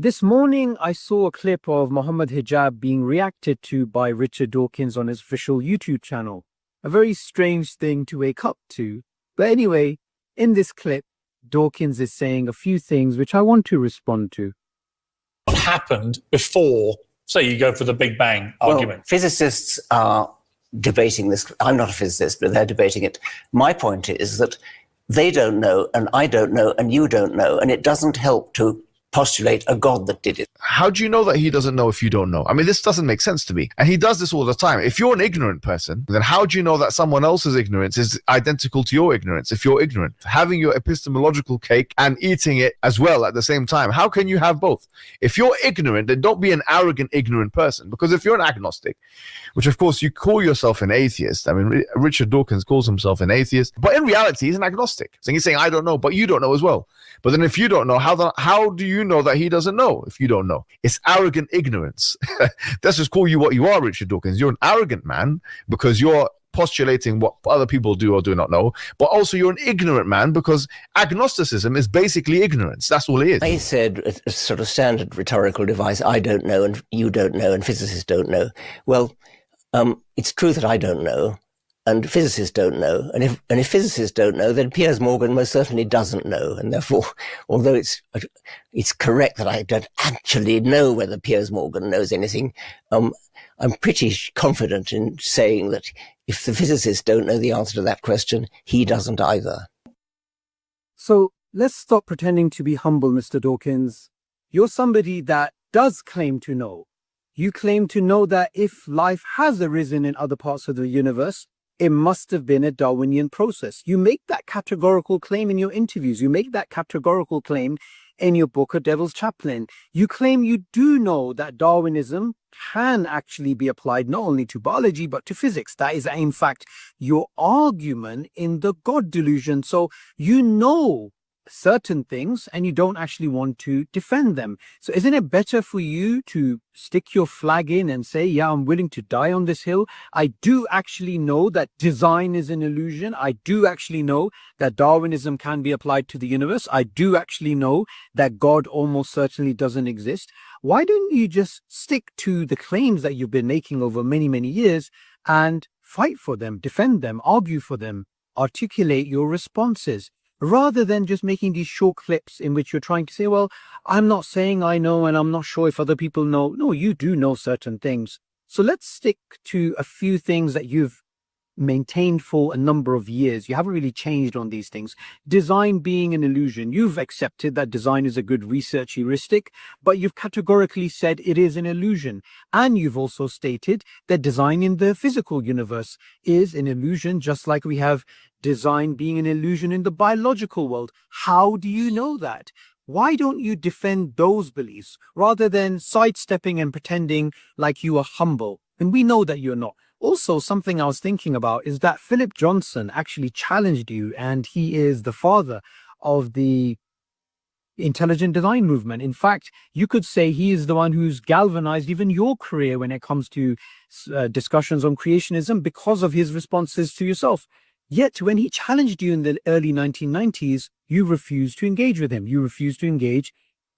This morning, I saw a clip of Mohammad Hijab being reacted to by Richard Dawkins on his official YouTube channel. A very strange thing to wake up to. But anyway, in this clip, Dawkins is saying a few things which I want to respond to. What happened before, say you go for the Big Bang argument? Well, physicists are debating this. I'm not a physicist, but they're debating it. My point is that they don't know, and I don't know, and you don't know, and it doesn't help to postulate a God that did it. How do you know that he doesn't know if you don't know? I mean, this doesn't make sense to me. And he does this all the time. If you're an ignorant person, then how do you know that someone else's ignorance is identical to your ignorance if you're ignorant? Having your epistemological cake and eating it as well at the same time, how can you have both? If you're ignorant, then don't be an arrogant, ignorant person. Because if you're an agnostic, which of course you call yourself an atheist, I mean, Richard Dawkins calls himself an atheist, but in reality, he's an agnostic. So he's saying, I don't know, but you don't know as well. But then if you don't know, how do you know that he doesn't know if you don't know? It's arrogant ignorance. Let's just call you what you are, Richard Dawkins. You're an arrogant man because you're postulating what other people do or do not know, but also you're an ignorant man because agnosticism is basically ignorance. That's all it is. I said a sort of standard rhetorical device, I don't know and you don't know and physicists don't know. Well, it's true that I don't know and physicists don't know. And if physicists don't know, then Piers Morgan most certainly doesn't know. And therefore, although it's correct that I don't actually know whether Piers Morgan knows anything, I'm pretty confident in saying that if the physicists don't know the answer to that question, he doesn't either. So let's stop pretending to be humble, Mr. Dawkins. You're somebody that does claim to know. You claim to know that if life has arisen in other parts of the universe, it must have been a Darwinian process. You make that categorical claim in your interviews. You make that categorical claim in your book, A Devil's Chaplain. You claim you do know that Darwinism can actually be applied not only to biology, but to physics. That is, in fact, your argument in the God delusion. So you know certain things and you don't actually want to defend them. So isn't it better for you to stick your flag in and say, yeah, I'm willing to die on this hill. I do actually know that design is an illusion. I do actually know that Darwinism can be applied to the universe. I do actually know that God almost certainly doesn't exist. Why don't you just stick to the claims that you've been making over many, many years and fight for them, defend them, argue for them, articulate your responses? Rather than just making these short clips in which you're trying to say, well, I'm not saying I know and I'm not sure if other people know. No, you do know certain things. So let's stick to a few things that you've maintained for a number of years. You haven't really changed on these things. Design being an illusion. You've accepted that design is a good research heuristic, but you've categorically said it is an illusion. And you've also stated that design in the physical universe is an illusion, just like we have design being an illusion in the biological world. How do you know that? Why don't you defend those beliefs rather than sidestepping and pretending like you are humble? And we know that you're not. Also, something I was thinking about is that Philip Johnson actually challenged you, and he is the father of the intelligent design movement. In fact, you could say he is the one who's galvanized even your career when it comes to discussions on creationism because of his responses to yourself. Yet, when he challenged you in the early 1990s, you refused to engage with him. You refused to engage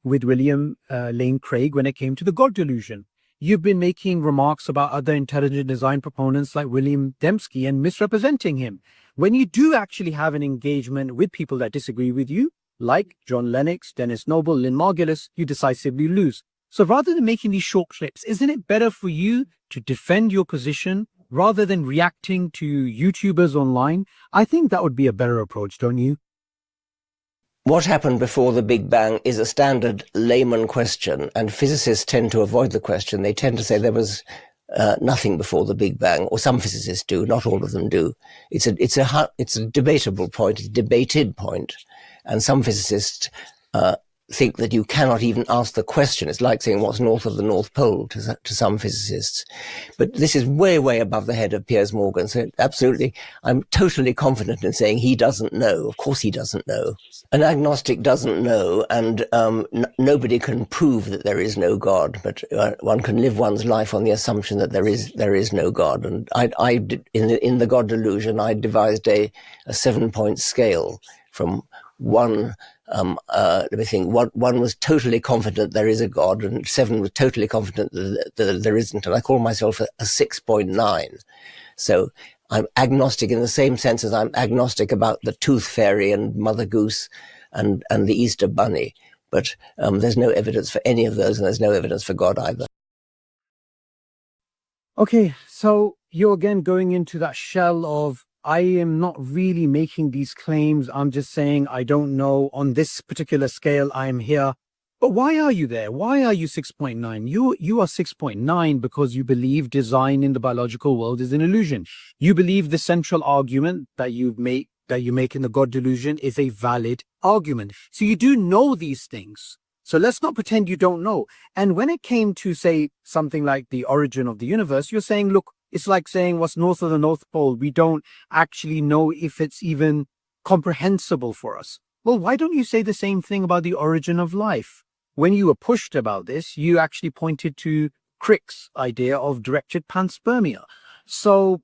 with William Lane Craig when it came to the God delusion. You've been making remarks about other intelligent design proponents like William Dembski and misrepresenting him. When you do actually have an engagement with people that disagree with you, like John Lennox, Dennis Noble, Lynn Margulis, you decisively lose. So rather than making these short clips, isn't it better for you to defend your position rather than reacting to YouTubers online? I think that would be a better approach, don't you? What happened before the Big Bang is a standard layman question, and physicists tend to avoid the question. They tend to say there was nothing before the Big Bang, or some physicists do, not all of them do. It's a debatable point, a debated point, and some physicists think that you cannot even ask the question. It's like saying what's north of the North Pole to some physicists. But this is way, way above the head of Piers Morgan. So absolutely, I'm totally confident in saying he doesn't know. Of course he doesn't know. An agnostic doesn't know, and nobody can prove that there is no God, but one can live one's life on the assumption that there is no God. And in the God delusion, I devised a 7-point scale from 1 Let me think. One was totally confident there is a God, and 7 was totally confident that there isn't. And I call myself a 6.9. So I'm agnostic in the same sense as I'm agnostic about the tooth fairy and Mother Goose and the Easter Bunny. But there's no evidence for any of those, and there's no evidence for God either. Okay, so you're again going into that shell of, I am not really making these claims. I'm just saying I don't know. On this particular scale, I'm here. But why are you there? Why are you 6.9? You are 6.9 because you believe design in the biological world is an illusion. You believe the central argument that you make in the God delusion is a valid argument. So you do know these things. So let's not pretend you don't know. And when it came to, say, something like the origin of the universe, you're saying, look, it's like saying what's north of the North Pole. We don't actually know if it's even comprehensible for us. Well, why don't you say the same thing about the origin of life? When you were pushed about this, you actually pointed to Crick's idea of directed panspermia. So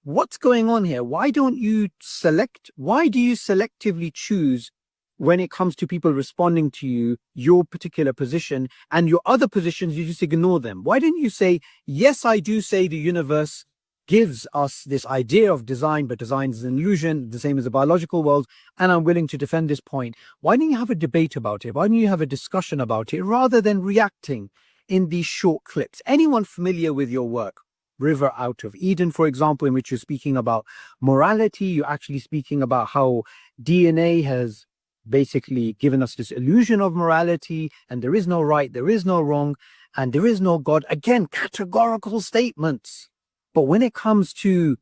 what's going on here? Why do you selectively choose when it comes to people responding to you, your particular position, and your other positions, you just ignore them? Why didn't you say, yes, I do say the universe gives us this idea of design, but design is an illusion, the same as the biological world, and I'm willing to defend this point? Why didn't you have a debate about it? Why didn't you have a discussion about it rather than reacting in these short clips? Anyone familiar with your work? River Out of Eden, for example, in which you're speaking about morality, you're actually speaking about how DNA has basically given us this illusion of morality, and there is no right, there is no wrong, and there is no God. Again, categorical statements. But when it comes to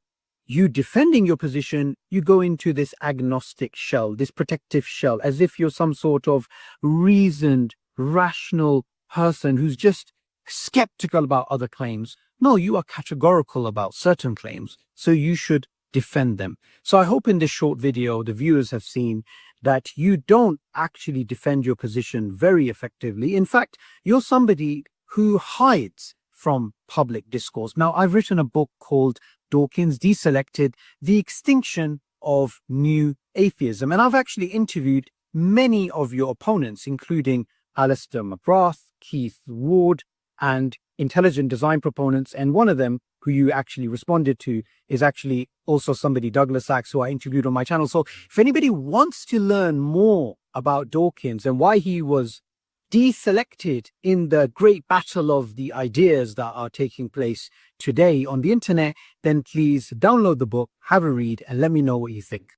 you defending your position, you go into this agnostic shell, this protective shell, as if you're some sort of reasoned, rational person who's just skeptical about other claims. No, you are categorical about certain claims, so you should defend them. So I hope in this short video, the viewers have seen that you don't actually defend your position very effectively. In fact, you're somebody who hides from public discourse. Now, I've written a book called Dawkins Deselected: The Extinction of New Atheism. And I've actually interviewed many of your opponents, including Alistair McGrath, Keith Ward, and intelligent design proponents. And one of them, who you actually responded to, is actually also somebody, Douglas Sachs, who I interviewed on my channel. So if anybody wants to learn more about Dawkins and why he was deselected in the great battle of the ideas that are taking place today on the internet, then please download the book, have a read, and let me know what you think.